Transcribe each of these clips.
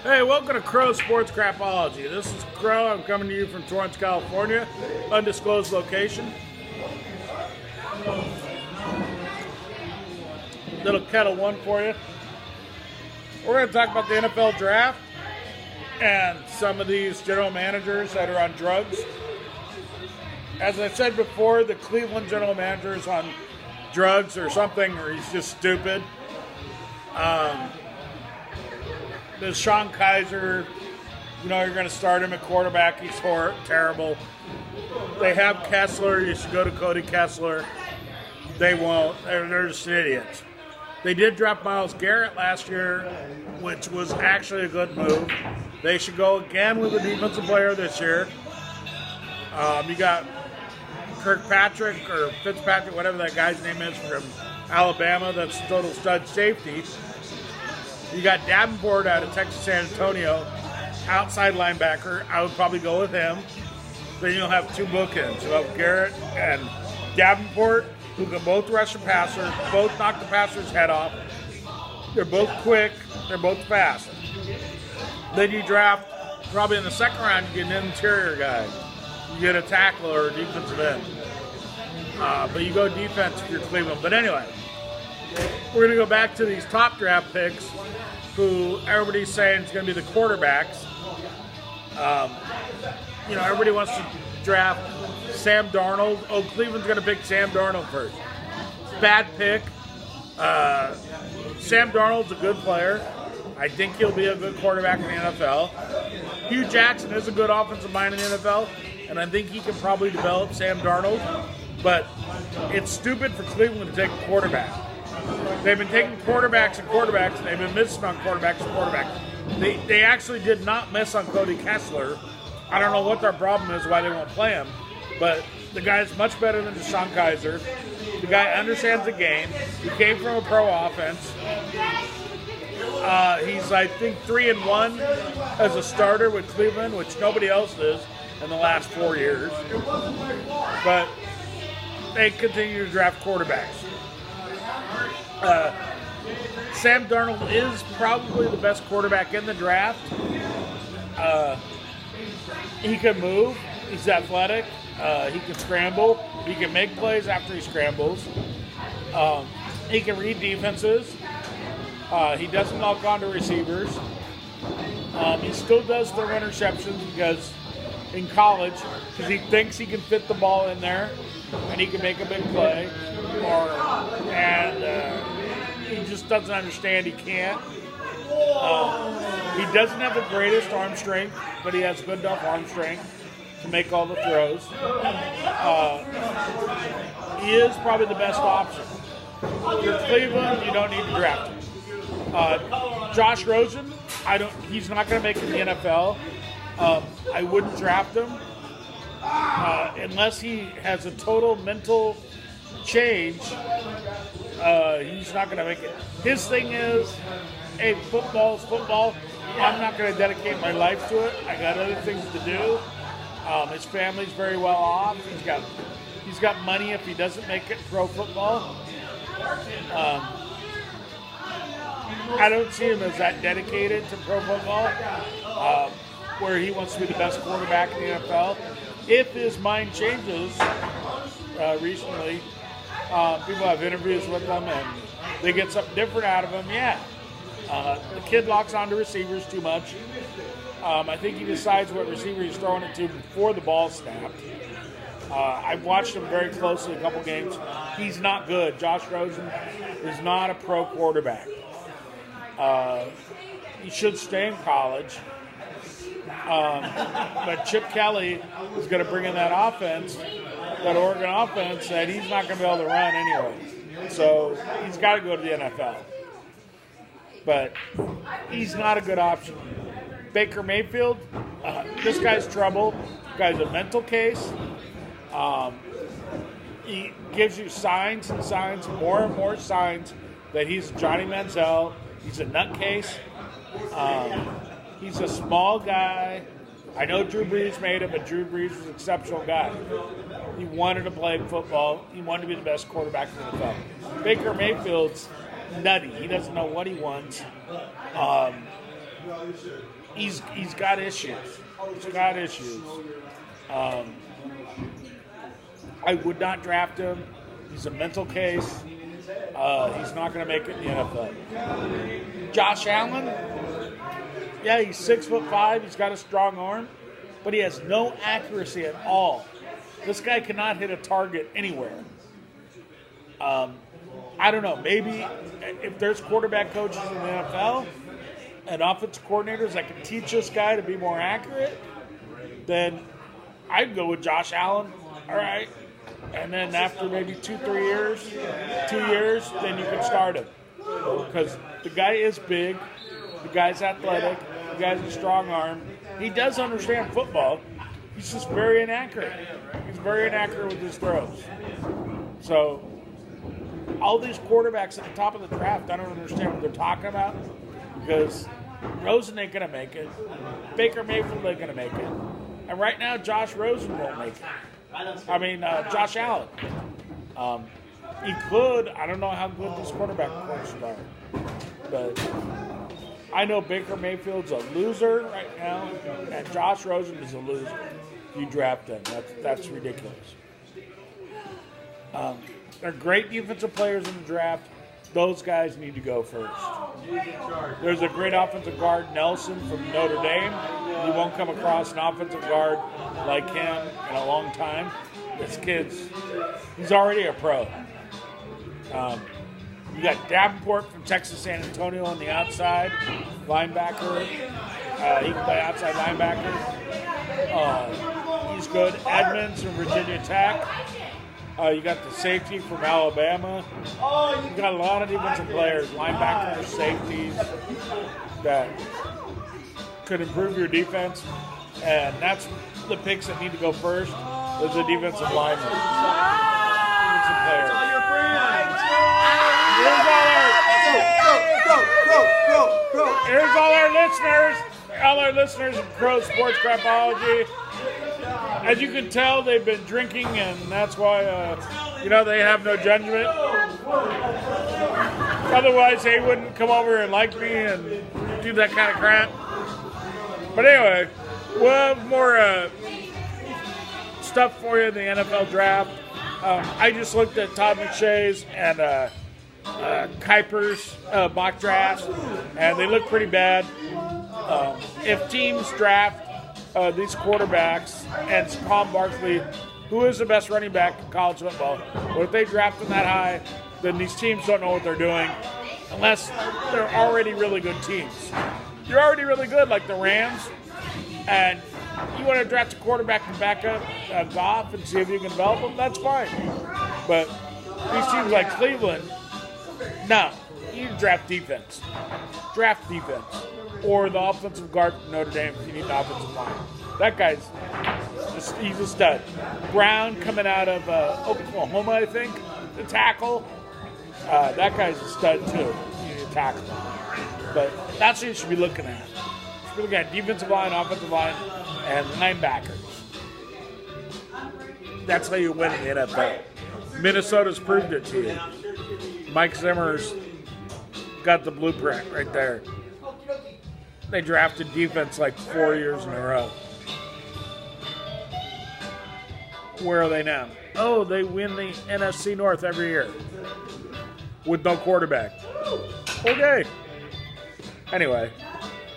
Hey, welcome to Crow Sports Crapology. This is Crow. I'm coming to you from Torrance, California. Undisclosed location. Little Kettle One for you. We're going to talk about the NFL draft and some of these general managers that are on drugs. As I said before, the Cleveland general manager is on drugs or something, or he's just stupid. There's Sean Kaiser. You know, you're going to start him at quarterback. He's terrible. They have Kessler. You should go to Cody Kessler. They won't. They're just idiots. They did draft Myles Garrett last year, which was actually a good move. They should go again with a defensive player this year. You got Kirkpatrick or Fitzpatrick, whatever that guy's name is, from Alabama. That's total stud safety. You got Davenport out of Texas San Antonio, outside linebacker. I would probably go with him. Then you'll have two bookends. You'll have Garrett and Davenport, who can both rush a passer, both knock the passer's head off. They're both quick. They're both fast. Then you draft, probably in the second round, you get an interior guy. You get a tackle or a defensive end. But you go defense if you're Cleveland. But anyway, we're going to go back to these top draft picks who everybody's saying is going to be the quarterbacks. Everybody wants to draft Sam Darnold. Oh, Cleveland's going to pick Sam Darnold first. Bad pick. Sam Darnold's a good player. I think he'll be a good quarterback in the NFL. Hugh Jackson is a good offensive mind in the NFL, and I think he can probably develop Sam Darnold. But it's stupid for Cleveland to take a quarterback. They've been taking quarterbacks and quarterbacks, and they've been missing on quarterbacks and quarterbacks. They actually did not miss on Cody Kessler. I don't know what their problem is, why they won't play him, but the guy's much better than Deshaun Kaiser. The guy understands the game. He came from a pro offense. He's, I think, 3-1 as a starter with Cleveland, which nobody else is in the last 4 years. But they continue to draft quarterbacks. Sam Darnold is probably the best quarterback in the draft. He can move. He's athletic. He can scramble. He can make plays after he scrambles. He can read defenses. He doesn't lock onto receivers. He still does throw interceptions because in college, because he thinks he can fit the ball in there and he can make a big play. He just doesn't understand he can't. He doesn't have the greatest arm strength, but he has good enough arm strength to make all the throws. He is probably the best option. If you're Cleveland, you don't need to draft him. Josh Rosen, he's not going to make it in the NFL. I wouldn't draft him unless he has a total mental change. He's not going to make it. His thing is, hey, football's football. I'm not going to dedicate my life to it. I got other things to do. His family's very well off. He's got money if he doesn't make it pro football. I don't see him as that dedicated to pro football, where he wants to be the best quarterback in the NFL. If his mind changes recently, people have interviews with him and they get something different out of him, yeah. The kid locks onto receivers too much. I think he decides what receiver he's throwing it to before the ball snapped. I've watched him very closely a couple games. He's not good. Josh Rosen is not a pro quarterback. He should stay in college. But Chip Kelly is going to bring in that offense, that Oregon offense, that he's not going to be able to run anyway. So he's got to go to the NFL. But he's not a good option. Baker Mayfield, this guy's trouble. This guy's a mental case. He gives you signs and signs, more and more signs that he's Johnny Manziel. He's a nutcase. He's a small guy. I know Drew Brees made it, but Drew Brees was an exceptional guy. He wanted to play football. He wanted to be the best quarterback in the NFL. Baker Mayfield's nutty. He doesn't know what he wants. he's got issues. He's got issues. I would not draft him. He's a mental case. He's not going to make it in the NFL. Josh Allen, yeah, he's 6'5". He's got a strong arm, but he has no accuracy at all. This guy cannot hit a target anywhere. I don't know. Maybe if there's quarterback coaches in the NFL and offensive coordinators that can teach this guy to be more accurate, then I'd go with Josh Allen. All right. And then after maybe 2 years, then you can start him. Because the guy is big. The guy's athletic. The guy's a strong arm. He does understand football. He's just very inaccurate. He's very inaccurate with his throws. So all these quarterbacks at the top of the draft, I don't understand what they're talking about, because Rosen ain't going to make it. Baker Mayfield ain't going to make it. And right now, Josh Rosen won't make it. Josh Allen. He could. I don't know how good these quarterback courses are. But I know Baker Mayfield's a loser right now, and Josh Rosen is a loser. You draft him. That's ridiculous. They're great defensive players in the draft. Those guys need to go first. There's a great offensive guard, Nelson, from Notre Dame. You won't come across an offensive guard like him in a long time. This kid's, he's already a pro. You got Davenport from Texas San Antonio on the outside, linebacker. He can play outside linebacker. He's good. Edmonds from Virginia Tech. You got the safety from Alabama. You got a lot of defensive players, linebackers, safeties that could improve your defense. And that's the picks that need to go first. There's a defensive lineman. Defensive players. Here's all our listeners of Crow Sports Crapology. As you can tell, they've been drinking, and that's why, they have no judgment. Otherwise, they wouldn't come over and like me and do that kind of crap. But anyway, we'll have more stuff for you in the NFL draft. I just looked at Todd McShay's and Kuiper's mock drafts, and they look pretty bad. If teams draft these quarterbacks and Saquon Barkley, who is the best running back in college football, but if they draft them that high, then these teams don't know what they're doing unless they're already really good teams. You're already really good, like the Rams, and you want to draft a quarterback and back up Goff and see if you can develop them, that's fine. But these teams like Cleveland, no, you draft defense. Draft defense. Or the offensive guard from Notre Dame if you need an offensive line. That guy's he's a stud. Brown coming out of Oklahoma, I think, the tackle. That guy's a stud too. You need a tackle. But that's what you should be looking at. You should be looking at defensive line, offensive line, and linebackers. That's how you win in the NFL. Minnesota's proved it to you. Mike Zimmer's got the blueprint right there. They drafted defense like 4 years in a row. Where are they now? Oh, they win the NFC North every year with no quarterback. Okay. Anyway,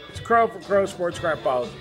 it's Crow for Crow Sports Crapology.